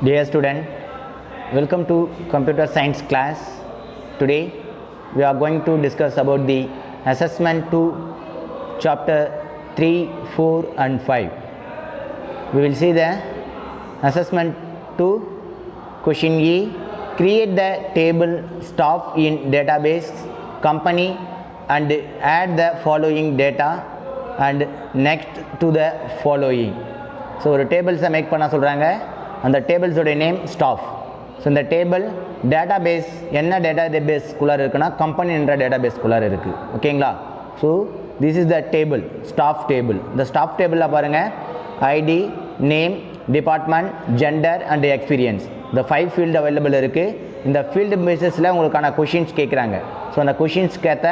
Dear student, welcome to computer science class. Today we are going to discuss about the assessment 2 chapter 3, 4 and 5. We will see the assessment 2 question E. Create the table staff in database company and add the following data and next to the following. So ஒரு டேபிள்ஸை make பண்ண சொல்கிறாங்க. அந்த டேபிள்ஸோடைய name staff. So இந்த table database என்ன டேட்டாபேஸ்குள்ளார இருக்குன்னா கம்பெனின்ற டேட்டாபேஸ்குள்ளார இருக்குது. ஓகேங்களா? So this is the table, staff table. இந்த ஸ்டாஃப் டேபிளில் பாருங்கள் ID, name, department, gender and experience, இந்த 5 ஃபீல்டு அவைலபிள் இருக்குது. இந்த ஃபீல்டு பேசிஸில் உங்களுக்கான கொஷின்ஸ் கேட்குறாங்க. ஸோ அந்த கொஷின்ஸ்க்கு ஏற்ற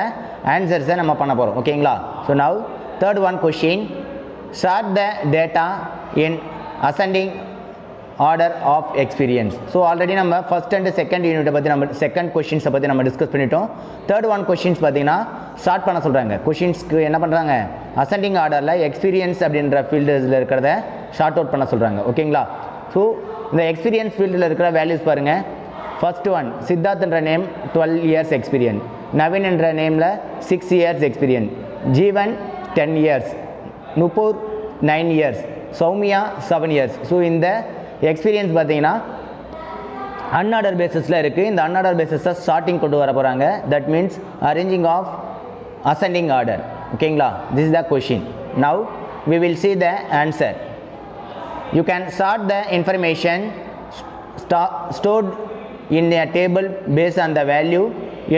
ஆன்சர்ஸை நம்ம பண்ண போகிறோம். ஓகேங்களா? So now third one question, sort the data in ascending order of experience. So already நம்ம ஃபஸ்ட் அண்ட் செகண்ட் யூனிட்டை பற்றி செகண்ட் கொஷின்ஸை பற்றி நம்ம டிஸ்கஸ் பண்ணிட்டோம். தேர்ட் ஒன் கொஷின்ஸ் பார்த்தீங்கன்னா ஸ்டார்ட் பண்ண சொல்கிறாங்க. கொஷின்ஸ்க்கு என்ன பண்ணுறாங்க, அசெண்டிங் ஆர்டரில் எக்ஸ்பீரியன்ஸ் அப்படின்ற ஃபீல்டில் இருக்கிறத ஷார்ட் அவுட் பண்ண சொல்கிறாங்க. ஓகேங்களா? ஸோ இந்த எக்ஸ்பீரியன்ஸ் ஃபீல்டில் இருக்கிற வேல்யூஸ் பாருங்கள். ஃபர்ஸ்ட் ஒன் சித்தார்த்ன்ற நேம் 12 இயர்ஸ் எக்ஸ்பீரியன்ஸ், நவீன் என்ற நேமில் 6 years experience, Jeevan 10 years, Nupur 9 years, Soumya 7 years. So இந்த எக்ஸ்பீரியன்ஸ் பார்த்தீங்கன்னா அன்ஆர்டர் பேசிஸில் இருக்குது. இந்த அன்ஆர்டர் பேசிஸை ஸ்டார்டிங் கொண்டு வர போகிறாங்க. That means arranging of ascending order. ஓகேங்களா? This is the question. Now we will see the answer. You can sort the information stored in a table based on the value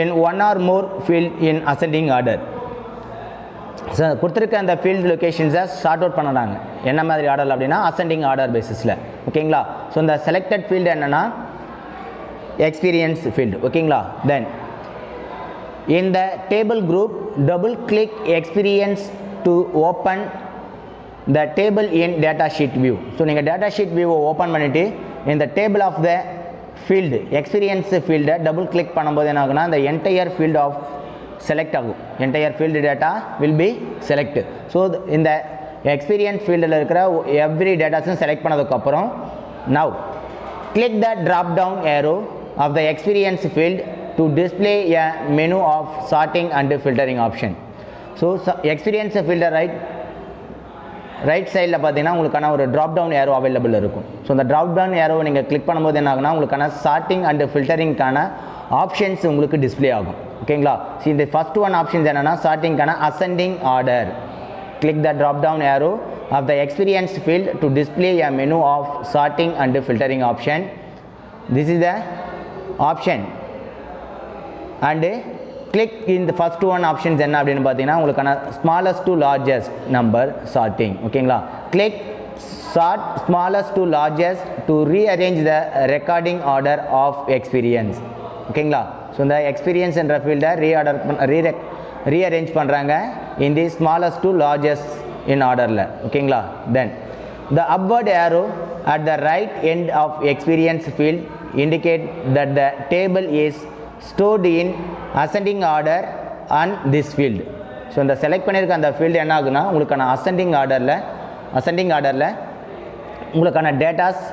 in one or more field in ascending order. So கொடுத்துருக்க அந்த field லொக்கேஷன்ஸை short out பண்ணுறாங்க. என்ன மாதிரி order அப்படின்னா ascending order பேசிஸில். ஓகேங்களா? So இந்த selected field என்னென்னா எக்ஸ்பீரியன்ஸ் ஃபீல்டு. ஓகேங்களா? தென் இந்த table group double click experience to open the table in data sheet view. So நீங்கள் டேட்டா ஷீட் வியூவை ஓப்பன் பண்ணிவிட்டு இந்த table of the field experience ஃபீல்டை டபுள் கிளிக் பண்ணும்போது என்ன ஆகுனா இந்த என்டையர் ஃபீல்டு ஆஃப் செலக்ட் ஆகும். Entire field data will be select. So இந்த எக்ஸ்பீரியன்ஸ் ஃபீல்டில் இருக்கிற எவ்ரி டேட்டாஸும் செலக்ட் பண்ணதுக்கப்புறம் now click the drop down arrow of the experience field to display a menu of sorting and filtering option. So experience ஃபீல்டை right சைடில் பார்த்தீங்கன்னா உங்களுக்கான ஒரு ட்ராப் டவுன் ஏரோ அவைலபிள் இருக்கும். ஸோ அந்த ட்ராப் டவுன் ஏரோவை நீங்கள் கிளிக் பண்ணும்போது என்ன ஆகுனா உங்களுக்கான சார்ட்டிங் அண்ட் ஃபில்டரிங்கான ஆப்ஷன்ஸ் உங்களுக்கு டிஸ்பிளே ஆகும். ஓகேங்களா? ஸோ இந்த ஃபஸ்ட் ஒன் ஆப்ஷன்ஸ் என்னென்னா சார்ட்டிங்கான ascending order. Click the drop down arrow of the experience field to display a menu of sorting and filtering option. This is the option and click இந்த first one options என்ன அப்படின்னு பார்த்தீங்கன்னா உங்களுக்கான smallest to largest number sorting. ஓகேங்களா? Click sort smallest to largest to rearrange the recording order of experience. ஓகேங்களா? So இந்த experience என்ற ஃபீல்டை ரீஅரேஞ்ச் பண்ணுறாங்க in the smallest to largest in ஆர்டரில். ஓகேங்களா? Then the upward arrow at the right end of experience field indicate that the table is stored in ascending order on this field. So இந்த select பண்ணியிருக்க அந்த field என்ன ஆகுனா உங்களுக்கான ascending ஆர்டரில் உங்களுக்கான டேட்டாஸ்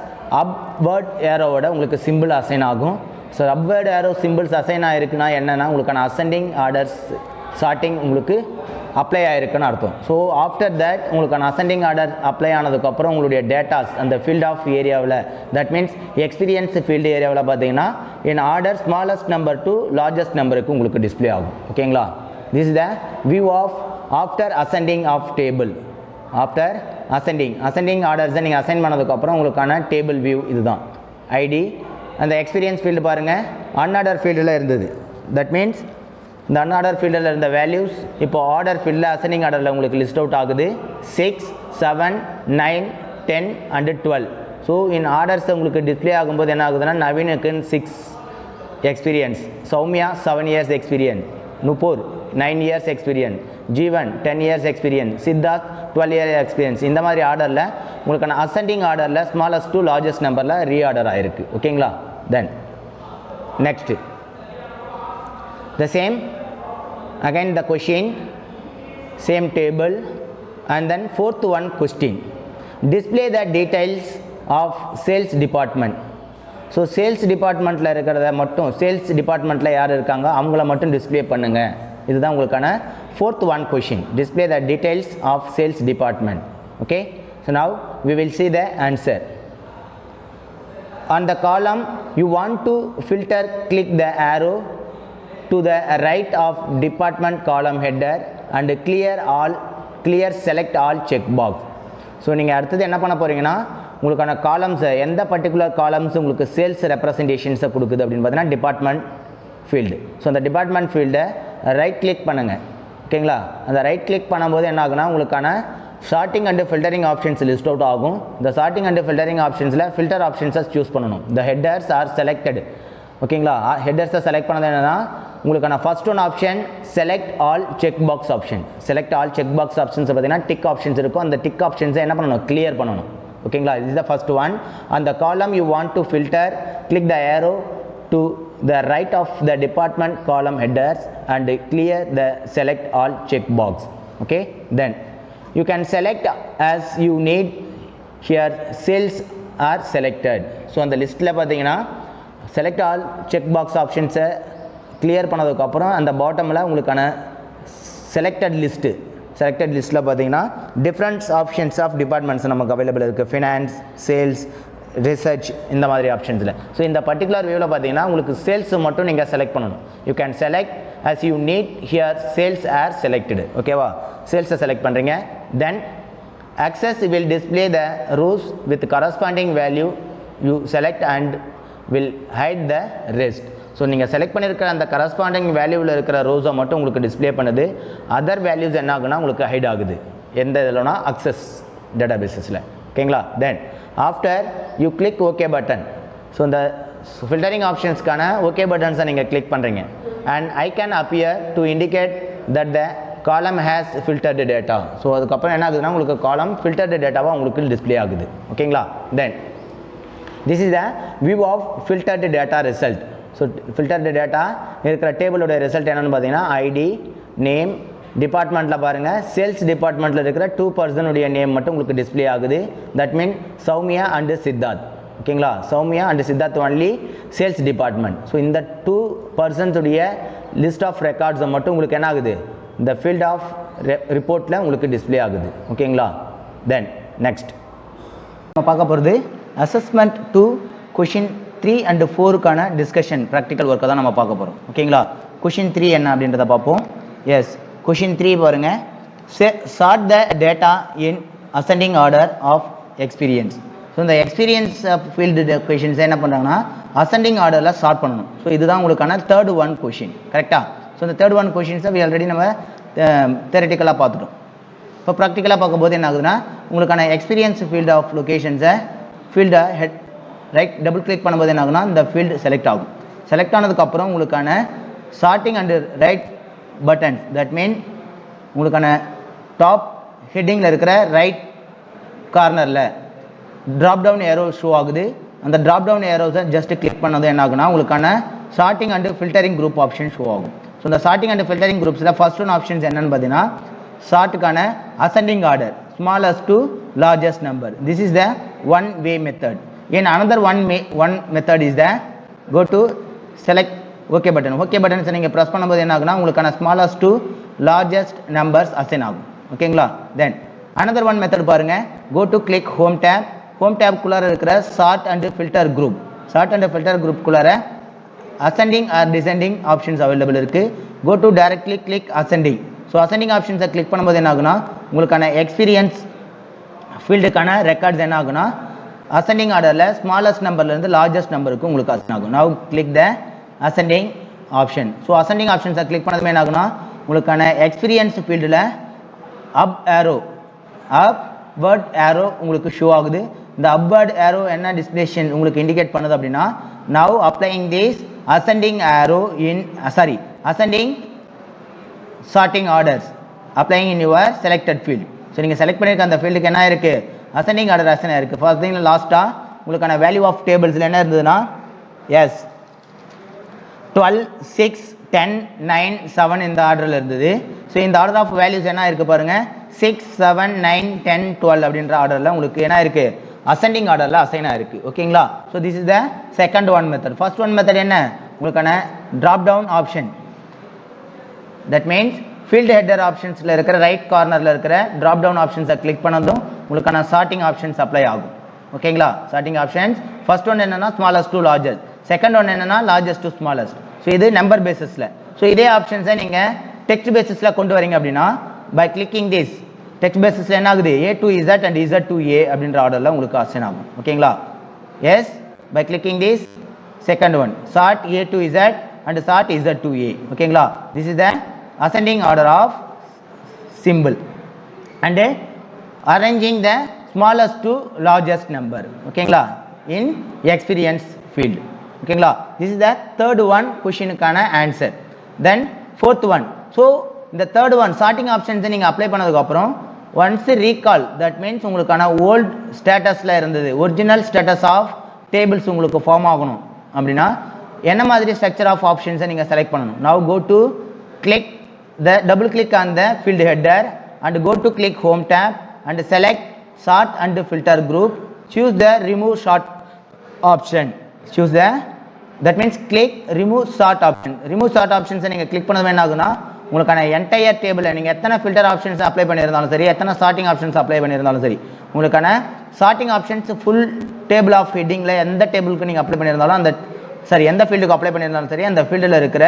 அப்வர்ட் ஏரோவோட உங்களுக்கு சிம்பிள் அசைன் ஆகும். So upward arrow symbols assign ஆகிருக்குன்னா என்னென்னா உங்களுக்கான அசெண்டிங் ஆர்டர்ஸ் சார்ட்டிங் உங்களுக்கு அப்ளை ஆகிருக்குன்னு அர்த்தம். ஸோ ஆஃப்டர் தட் உங்களுக்கான அசெண்டிங் ஆர்டர் அப்ளை ஆனதுக்கப்புறம் உங்களுடைய டேட்டாஸ் அந்த ஃபீல்ட் ஆஃப் ஏரியாவில் தட் மீன்ஸ் எக்ஸ்பீரியன்ஸ் ஃபீல்டு ஏரியாவில் பார்த்தீங்கன்னா in order smallest number to largest நம்பருக்கு உங்களுக்கு டிஸ்பிளே ஆகும். ஓகேங்களா? This is the view of after ascending of table. After ascending ஆர்டர்ஸை நீங்கள் அசைன் பண்ணதுக்கப்புறம் உங்களுக்கான டேபிள் வியூ இதுதான். ஐடி அந்த எக்ஸ்பீரியன்ஸ் ஃபீல்டு பாருங்கள் அன்ஆர்டர் ஃபீல்டில் இருந்தது. தட் மீன்ஸ் இந்த அன்ஆர்டர் ஃபீல்டில் இருந்த வேல்யூஸ் இப்போ ஆர்டர் ஃபீல்டில் அசெண்டிங் ஆர்டரில் உங்களுக்கு லிஸ்ட் அவுட் ஆகுது. 6, 7, 9, 10 and 12. ஸோ இன் ஆர்டர்ஸ் உங்களுக்கு டிஸ்பிளே ஆகும்போது என்ன ஆகுதுன்னா நவீனுக்கு 6 experience, Soumya 7 years experience, Nupur 9 years experience, Jeevan 10 years experience, Siddharth 12 year experience. இந்த மாதிரி ஆர்டரில் உங்களுக்கான அசெண்டிங் ஆர்டரில் ஸ்மாலஸ்ட் டு லார்ஜஸ்ட் நம்பரில் ரீஆர்டர் ஆகிருக்கு. ஓகேங்களா? Then next the same again the question same table, and then fourth one question, display the details of sales department. So sales டிபார்ட்மெண்ட்டில் இருக்கிறத மட்டும் சேல்ஸ் டிபார்ட்மெண்ட்டில் யார் இருக்காங்க அவங்கள மட்டும் டிஸ்பிளே பண்ணுங்கள். இதுதான் உங்களுக்கான fourth one question, display the details of sales department. Okay, so now we will see the answer. On the column you want to filter, click the arrow to the right of department column header and clear select all checkbox. So நீங்கள் அடுத்தது என்ன பண்ண போகிறீங்கன்னா உங்களுக்கான காலம்ஸை எந்த particular columns உங்களுக்கு sales ரெப்ரசன்டேஷன்ஸை கொடுக்குது அப்படின்னு பார்த்தீங்கன்னா டிபார்ட்மெண்ட் ஃபீல்டு. ஸோ அந்த டிபார்ட்மெண்ட் ஃபீல்டை ரைட் கிளிக் பண்ணுங்கள். ஓகேங்களா, அந்த ரைட் கிளிக் பண்ணும்போது என்ன ஆகுனா உங்களுக்கான sorting and filtering options list out ஆகும். இந்த சார்ட்டிங் அண்ட் ஃபில்டரிங் ஆப்ஷன்ஸில் ஃபில்டர் ஆப்ஷன்ஸை சூஸ் பண்ணணும். The headers are selected. ஓகேங்களா, ஹெட்டர்ஸை செலக்ட் பண்ணது என்னென்னா உங்களுக்கான first one option select all check box option. Select all check box options பார்த்தீங்கன்னா டிக் ஆப்ஷன்ஸ் இருக்கும். அந்த டிக் ஆப்ஷன்ஸை என்ன பண்ணணும், கிளியர் பண்ணணும். ஓகேங்களா, this is the first one. On the column you want to filter, click the arrow to the right of the department column headers and clear the select all checkbox. Okay, then you can select as you need. Here sales are selected. So on the list la pathina select all checkbox options clear பண்ணதுக்கு அப்புறம் அந்த பாட்டம்ல உங்களுக்கான selected லிஸ்ட்டில் பார்த்தீங்கன்னா different options of departments நமக்கு available இருக்குது. Finance, sales, research, இந்த மாதிரி ஆப்ஷன்ஸில். ஸோ இந்த பர்டிகுலர் வியூவில் பார்த்தீங்கன்னா உங்களுக்கு சேல்ஸ் மட்டும் நீங்கள் செலக்ட் பண்ணணும். You can select as you need. Here sales are selected. ஓகேவா, சேல்ஸை செலக்ட் பண்ணுறீங்க. தென் access will display the rows with corresponding value you select and will hide the rest. So நீங்கள் செலக்ட் பண்ணியிருக்கிற அந்த கரஸ்பாண்டிங் வேல்யூவில் இருக்கிற ரோஸை மட்டும் உங்களுக்கு டிஸ்பிளே பண்ணுது. அதர் வேல்யூஸ் என்ன ஆகுனா உங்களுக்கு ஹைட் ஆகுது. எந்த இதில்னா அக்சஸ் டேட்டா பேஸஸில். ஓகேங்களா, then after you click okay button. So இந்த ஃபில்டரிங் ஆப்ஷன்ஸ்க்கான ஓகே பட்டன்ஸை நீங்கள் கிளிக் பண்ணுறீங்க. And I can appear to indicate that the column has filtered data. So அதுக்கப்புறம் என்ன ஆகுதுன்னா உங்களுக்கு காலம் ஃபில்டர்டு டேட்டாவாக உங்களுக்கு டிஸ்பிளே ஆகுது. ஓகேங்களா, then this is the view of filtered data result. So filtered data இருக்கிற டேபிளோட ரிசல்ட் என்னென்னு பார்த்தீங்கன்னா ஐடி, நேம், டிபார்ட்மெண்ட்டில் பாருங்கள் சேல்ஸ் டிபார்ட்மெண்ட்டில் இருக்கிற 2 பர்சனுடைய நேம் மட்டும் உங்களுக்கு டிஸ்பிளே ஆகுது. That mean Soumya and Siddharth. ஓகேங்களா, Soumya and Siddharth only sales department. So இந்த 2 பர்சன்ஸுடைய லிஸ்ட் ஆஃப் ரெக்கார்ட்ஸை மட்டும் உங்களுக்கு என்ன ஆகுது இந்த ஃபீல்ட் ஆஃப் ரிப்போர்ட்டில் உங்களுக்கு டிஸ்பிளே ஆகுது. ஓகேங்களா, தென் நெக்ஸ்ட் நம்ம பார்க்க போகிறது அசஸ்மெண்ட் 2 கொஷின் 3 and 4க்கான டிஸ்கஷன் ப்ராக்டிக்கல் ஒர்க்கை தான் நம்ம பார்க்க போகிறோம். ஓகேங்களா, கொஷின் 3 என்ன அப்படின்றத பார்ப்போம். எஸ், கொஷின் 3 பாருங்கள். Sort the data in ascending order of experience. So இந்த எக்ஸ்பீரியன்ஸ் ஃபீல்டு கொஷின்ஸை என்ன பண்ணுறாங்கன்னா அசெண்டிங் ஆர்டரில் சார்ட் பண்ணணும். ஸோ இதுதான் உங்களுக்கான தேர்ட் ஒன் கொஷின். கரெக்டாக. ஸோ இந்த தேர்ட் ஒன் கொஷின்ஸை ஆல்ரெடி நம்ம தியரிட்டிக்கலாக பார்த்துட்டோம். இப்போ ப்ராக்டிக்கலாக பார்க்கும்போது என்ன ஆகுதுன்னா உங்களுக்கான எக்ஸ்பீரியன்ஸ் ஃபீல்டு ஆஃப் லொக்கேஷன்ஸை ஃபீல்டை ஹெட் ரைட் டபுள் கிளிக் பண்ணும்போது என்ன ஆகுனா இந்த ஃபீல்டு செலக்ட் ஆகும். செலக்ட் ஆனதுக்கப்புறம் உங்களுக்கான sorting and right buttons, that mean உங்களுக்கான டாப் ஹெட்டிங்கில் இருக்கிற ரைட் கார்னரில் ட்ராப் டவுன் ஏரோ ஷோ ஆகுது. அந்த ட்ராப் டவுன் ஏரோஸை ஜஸ்ட் கிளிக் பண்ணது என்ன ஆகுனா உங்களுக்கான sorting and filtering group option show ஆகும். ஸோ இந்த சார்ட்டிங் அண்ட் ஃபில்டரிங் குரூப்ஸில் ஃபர்ஸ்ட் ஒன் ஆப்ஷன்ஸ் என்னென்னு பார்த்தீங்கன்னா சார்ட்டுக்கான ascending order smallest to largest number. This is the one way method. In another one method is the go to select OK button. OK button நீங்கள் press பண்ணும்போது என்ன ஆகுனா உங்களுக்கான smallest to largest numbers assign ஆகும். ஓகேங்களா, தென் another one method பாருங்க. go to click home tab. home tab குள்ளார இருக்கிற sort and filter group. sort and filter group குள்ளார ascending or descending options available இருக்கு. go to directly click ascending. So ascending options click பண்ணும்போது என்ன ஆகுனா உங்களுக்கான experience ஃபீல்டுக்கான records என்ன ஆகுனா ascending ஆர்டரில் smallest நம்பர்லேருந்து லார்ஜஸ்ட் நம்பருக்கு உங்களுக்கு அசைன் ஆகும். Now click the ascending option. So ascending ஆப்ஷன்ஸை கிளிக் பண்ணதுமே என்ன ஆகுனா உங்களுக்கான எக்ஸ்பீரியன்ஸ் ஃபீல்டில் அப்வர்ட் ஏரோ உங்களுக்கு ஷோ ஆகுது. இந்த அப்வர்ட் ஏரோ என்ன டிஸ்பிளேஷன் உங்களுக்கு இண்டிகேட் பண்ணுது அப்படின்னா now applying this ascending arrow in ascending sorting orders applying in your selected field. So நீங்கள் செலக்ட் பண்ணியிருக்க அந்த ஃபீல்டுக்கு என்ன இருக்குது அசெண்டிங் ஆர்டர் அசைன் இருக்குது. பார்த்தீங்கன்னா லாஸ்ட்டாக உங்களுக்கான வேல்யூ ஆஃப் டேபிள்ஸில் என்ன இருந்ததுன்னா எஸ் 12, 6, 10, 9, 7 இந்த ஆர்டரில் இருந்தது. ஸோ இந்த ஆர்டர் ஆஃப் வேல்யூஸ் என்ன இருக்குது பாருங்கள் 6 7 9 10 12 அப்படின்ற ஆர்டரில் உங்களுக்கு என்ன இருக்குது அசெண்டிங் ஆர்டரில் அசைன் ஆயிருக்கு ஓகேங்களா. So this is the second one method. First one method என்ன உங்களுக்கான drop down option. That means field header ஆப்ஷன்ஸில் இருக்கிற ரைட் கார்னரில் இருக்கிற ட்ராப் டவுன் ஆப்ஷன்ஸை கிளிக் பண்ணதும் உங்களுக்கான சார்ட்டிங் ஆப்ஷன்ஸ் அப்ளை ஆகும் ஓகேங்களா. சார்ட்டிங் ஆப்ஷன்ஸ் ஃபர்ஸ்ட் ஒன் என்னன்னா smallest to largest, second one என்னன்னா லார்ஜஸ்ட் டு ஸ்மாலஸ்ட். ஸோ இது நம்பர் பேசிஸில். ஸோ இதே ஆப்ஷன்ஸை நீங்கள் டெக்ஸ்ட் பேசிஸில் கொண்டு வரீங்க அப்படின்னா பை கிளிக்கிங் திஸ் டெக்ஸ்ட் பேசிஸில் என்ன ஆகுது A to Z and Z to A அப்படின்ற ஆர்டரில் உங்களுக்கு அசைன் ஆகும் ஓகேங்களா. Yes by clicking this second one sort A to Z and sort Z to A ஓகேங்களா. This is the ascending order of symbol and arranging the smallest to largest number ஓகேங்களா in experience field ஓகேங்களா. this is the third one question க்கான answer. then fourth one. so இந்த third one sorting options நீங்க apply பண்ணதுக்கு அப்புறம் once recall that means உங்களுக்கான old statusல இருந்தது original status of tables உங்களுக்கு ஃபார்ம் ஆகணும் அப்படின்னா என்ன மாதிரி ஸ்ட்ரக்சர் ஆஃப் ஆப்ஷன்ஸை நீங்க செலக்ட் பண்ணணும். now go to click the double click on the field header and go to click home tab and select sort and filter group. choose the remove sort option. choose the that means click remove sort option. remove sort options நீங்க click பண்ணது என்ன ஆகும்னா உங்களுக்கான entire டேபிளில் நீங்கள் எத்தனை filter options apply பண்ணியிருந்தாலும் சரி எத்தனை சார்ட்டிங் ஆப்ஷன்ஸ் அப்ளை பண்ணியிருந்தாலும் சரி உங்களுக்கான sorting options full table of ஹெட்டிங்கில் எந்த டேபிளுக்கு நீங்கள் அப்ளை பண்ணியிருந்தாலும் அந்த சரி எந்த ஃபீல்டுக்கு அப்ளை பண்ணியிருந்தாலும் சரி அந்த ஃபீல்டில் இருக்கிற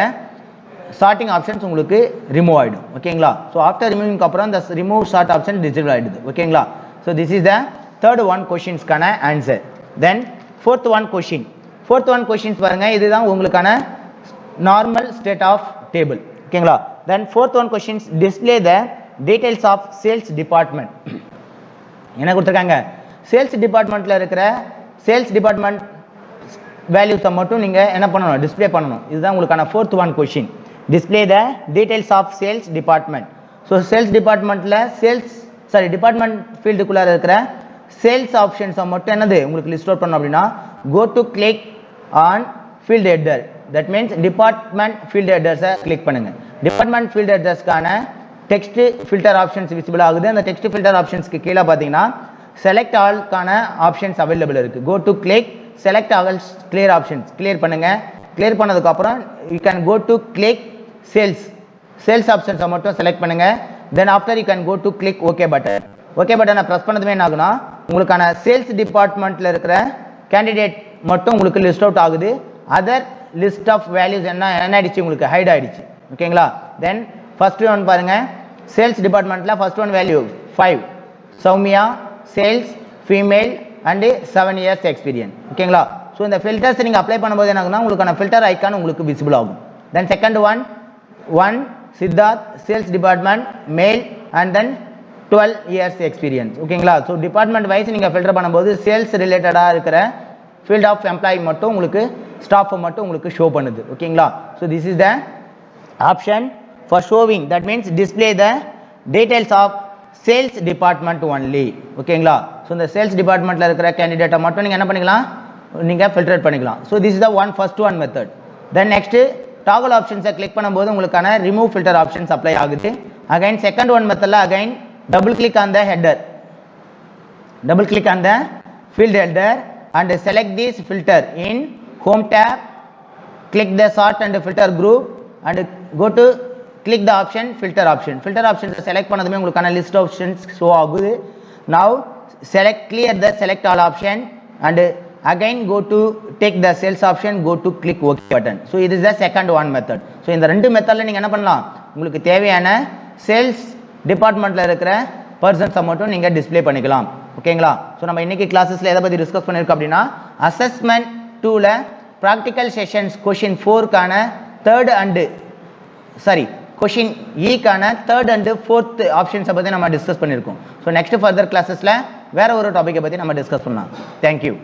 சார்ட்டிங் ஆப்ஷன்ஸ் உங்களுக்கு ரிமூவ் ஆகிடும் ஓகேங்களா. ஸோ ஆஃப்டர் ரிமூவிங்க்கு அப்புறம் இந்த ரிமூவ் சார்ட் ஆப்ஷன் டிசேபிள் ஆகிடுது ஓகேங்களா. So this is the third one கொஷின்ஸ்க்கான answer. Then fourth one question. Fourth one questions பாருங்கள் இதுதான் உங்களுக்கான நார்மல் ஸ்டேட் ஆஃப் டேபிள் ஓகேங்களா. Then fourth one questions display the details of sales department. என்ன கொடுத்துருக்காங்க sales டிபார்ட்மெண்ட்டில் இருக்கிற சேல்ஸ் டிபார்ட்மெண்ட் வேல்யூஸை மட்டும் நீங்கள் என்ன பண்ணணும் டிஸ்பிளே பண்ணணும். இதுதான் உங்களுக்கான fourth one question. Display the details of sales department. So sales டிபார்ட்மெண்ட்டில் டிபார்ட்மெண்ட் ஃபீல்டுக்குள்ளே இருக்கிற சேல்ஸ் ஆப்ஷன்ஸை மட்டும் என்னது உங்களுக்கு லிஸ்ட் அவுட் பண்ணணும் அப்படின்னா go to click on field header. That means department field ஹெட்டர்ஸை கிளிக் பண்ணுங்கள். டிபார்ட்மெண்ட் ஃபீல்ட் ஹெட்டர்ஸ்க்கான டெக்ஸ்ட் ஃபில்டர் ஆப்ஷன்ஸ் விசிபிள் ஆகுது. அந்த டெக்ஸ்ட் ஃபில்டர் ஆப்ஷன்ஸ்க்கு கீழே பார்த்தீங்கன்னா செலக்ட் ஆல்க்கான ஆப்ஷன்ஸ் அவைலபிள் இருக்குது. Go to click select all clear options clear பண்ணுங்கள். கிளியர் பண்ணதுக்கப்புறம் you can go to click sales ஆப்ஷன்ஸை மட்டும் செலக்ட் பண்ணுங்கள். Then after you can go to click okay button. Okay பட்டனை press பண்ணதுமே என்ன ஆகுனா உங்களுக்கான சேல்ஸ் டிபார்ட்மெண்ட்டில் இருக்கிற கேண்டிடேட் மட்டும் உங்களுக்கு லிஸ்ட் அவுட் ஆகுது. அதர் லிஸ்ட் ஆஃப் வேல்யூஸ் என்ன ஆயிடுச்சு உங்களுக்கு ஹைட் ஆயிடுச்சு ஓகேங்களா. தென் ஃபர்ஸ்ட் ஒன் பாருங்கள் சேல்ஸ் டிபார்ட்மெண்ட்டில் first one value 5 Soumya sales female and 7 years experience ஓகேங்களா. ஸோ இந்த ஃபில்டர்ஸ் நீங்கள் அப்ளை பண்ணும்போது என்ன ஆகுனா உங்களுக்கான ஃபில்டர் ஐக்கான் உங்களுக்கு விசிபிள் ஆகும். தென் second one Siddharth sales department male and then 12 years experience ஓகேங்களா. ஸோ டிபார்ட்மெண்ட் வைஸ் நீங்கள் ஃபில்டர் பண்ணும்போது சேல்ஸ் ரிலேட்டடாக இருக்கிற ஃபீல்ட் ஆஃப் எம்ப்ளாயி மட்டும் உங்களுக்கு ஸ்டாஃபை மட்டும் உங்களுக்கு ஷோ பண்ணுது ஓகேங்களா. So this is the option for showing that means display the details of sales department only ஓகேங்களா. ஸோ இந்த சேல்ஸ் டிபார்ட்மெண்ட்டில் இருக்கிற கேண்டிடேட்டை மட்டும் நீங்கள் என்ன பண்ணிக்கலாம் நீங்கள் ஃபில்டர் பண்ணிக்கலாம். So this is the first one method. Then next toggle ஆப்ஷன்ஸை கிளிக் பண்ணும்போது உங்களுக்கான ரிமூவ் ஃபில்டர் ஆப்ஷன்ஸ் அப்ளை ஆகுது. அகைன் செகண்ட் ஒன் மெத்தடில் again double click on the header, double click on the field header and select this filter in home tab, click the sort and filter group and go to click the option filter options select பண்ணதுமே உங்களுக்கான list options show ஆகுது. now clear the select all option and again go to take the sales option, go to click OK button. so it is the second one method. so இந்த ரெண்டு மெத்தட்ல நீங்க என்ன பண்ணலாம் உங்களுக்கு தேவையான சேல்ஸ் டிபார்ட்மெண்ட்டில் இருக்கிற பர்சன்ஸை மட்டும் நீங்கள் டிஸ்பிளே பண்ணிக்கலாம் ஓகேங்களா. ஸோ நம்ம இன்றைக்கி கிளாஸஸில் எதை பற்றி டிஸ்கஸ் பண்ணியிருக்கோம் அப்படின்னா அசஸ்மெண்ட் 2ல் ப்ராக்டிக்கல் செஷன்ஸ் கொஷின் 4க்கான கொஷின் ஈக்கான தேர்ட் அண்டு ஃபோர்த் ஆப்ஷன்ஸை பற்றி நம்ம டிஸ்கஸ் பண்ணியிருக்கோம். ஸோ நெக்ஸ்ட் ஃபர்தர் கிளாஸஸில் வேறு ஒரு டாப்பிக்கை பற்றி நம்ம டிஸ்கஸ் பண்ணலாம். தேங்க்யூ.